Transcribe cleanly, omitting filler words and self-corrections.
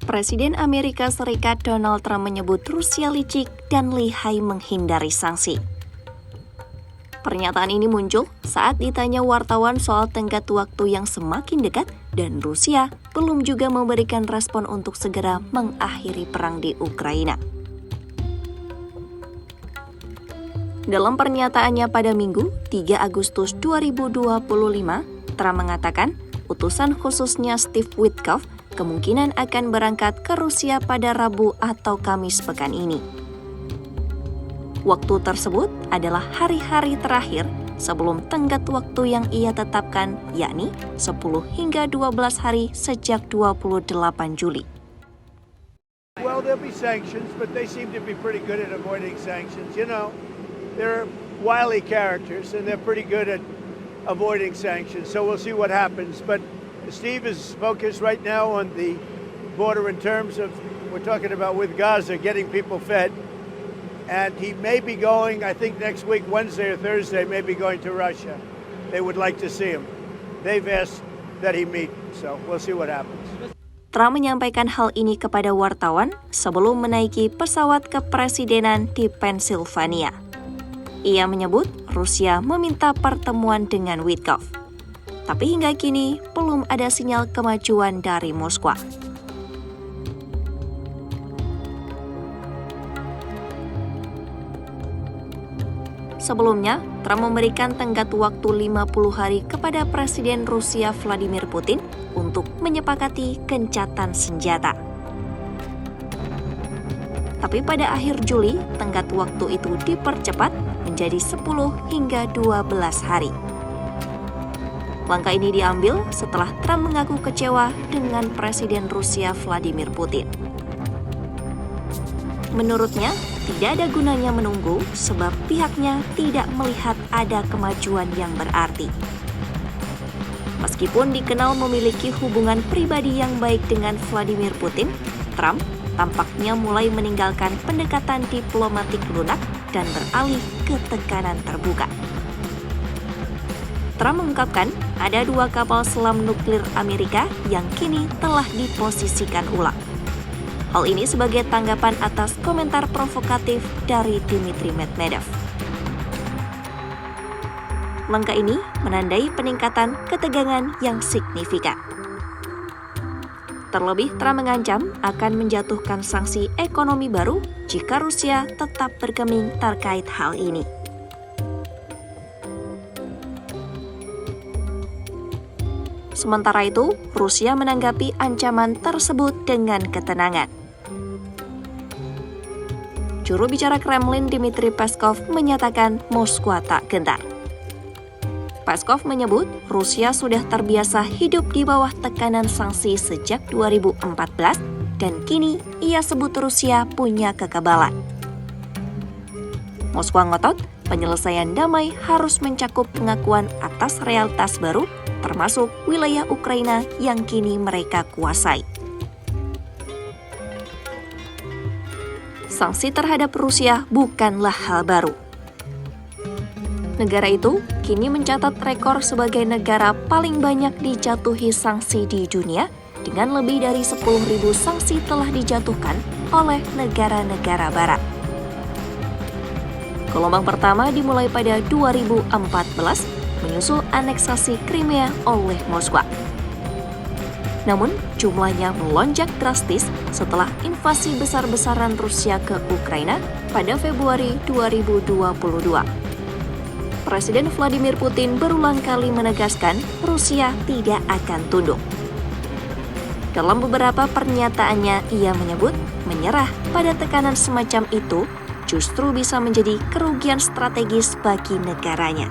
Presiden Amerika Serikat Donald Trump menyebut Rusia licik dan lihai menghindari sanksi. Pernyataan ini muncul saat ditanya wartawan soal tenggat waktu yang semakin dekat dan Rusia belum juga memberikan respon untuk segera mengakhiri perang di Ukraina. Dalam pernyataannya pada Minggu, 3 Agustus 2025, Trump mengatakan utusan khususnya Steve Witkoff kemungkinan akan berangkat ke Rusia pada Rabu atau Kamis pekan ini. Waktu tersebut adalah hari-hari terakhir sebelum tenggat waktu yang ia tetapkan, yakni 10 hingga 12 hari sejak 28 Juli. Well, there'll be sanctions, but they seem to be pretty good at avoiding sanctions. You know, they're wily characters, and they're pretty good at avoiding sanctions, so we'll see what happens. But Steve is focused right now on the border in terms of, we're talking about with Gaza, getting people fed. And he may be going, I think next week, Wednesday or Thursday, may be going to Russia. They would like to see him. They've asked that he meet, so we'll see what happens. Trump menyampaikan hal ini kepada wartawan sebelum menaiki pesawat kepresidenan di Pennsylvania. Ia menyebut Rusia meminta pertemuan dengan Witkoff. Tapi hingga kini belum ada sinyal kemajuan dari Moskwa. Sebelumnya, Trump memberikan tenggat waktu 50 hari kepada Presiden Rusia Vladimir Putin untuk menyepakati gencatan senjata. Tapi pada akhir Juli, tenggat waktu itu dipercepat menjadi 10 hingga 12 hari. Langkah ini diambil setelah Trump mengaku kecewa dengan Presiden Rusia Vladimir Putin. Menurutnya, tidak ada gunanya menunggu sebab pihaknya tidak melihat ada kemajuan yang berarti. Meskipun dikenal memiliki hubungan pribadi yang baik dengan Vladimir Putin, Trump tampaknya mulai meninggalkan pendekatan diplomatik lunak dan beralih ke tekanan terbuka. Trump mengungkapkan ada 2 kapal selam nuklir Amerika yang kini telah diposisikan ulang. Hal ini sebagai tanggapan atas komentar provokatif dari Dmitry Medvedev. Langkah ini menandai peningkatan ketegangan yang signifikan. Terlebih, Trump mengancam akan menjatuhkan sanksi ekonomi baru jika Rusia tetap bergeming terkait hal ini. Sementara itu, Rusia menanggapi ancaman tersebut dengan ketenangan. Juru bicara Kremlin Dmitry Peskov menyatakan Moskwa tak gentar. Peskov menyebut Rusia sudah terbiasa hidup di bawah tekanan sanksi sejak 2014 dan kini ia sebut Rusia punya kekebalan. Moskwa ngotot penyelesaian damai harus mencakup pengakuan atas realitas baru termasuk wilayah Ukraina yang kini mereka kuasai. Sanksi terhadap Rusia bukanlah hal baru. Negara itu kini mencatat rekor sebagai negara paling banyak dijatuhi sanksi di dunia dengan lebih dari 10.000 sanksi telah dijatuhkan oleh negara-negara barat. Gelombang pertama dimulai pada 2014 menyusul aneksasi Crimea oleh Moskwa. Namun, jumlahnya melonjak drastis setelah invasi besar-besaran Rusia ke Ukraina pada Februari 2022. Presiden Vladimir Putin berulang kali menegaskan Rusia tidak akan tunduk. Dalam beberapa pernyataannya, ia menyebut menyerah pada tekanan semacam itu justru bisa menjadi kerugian strategis bagi negaranya.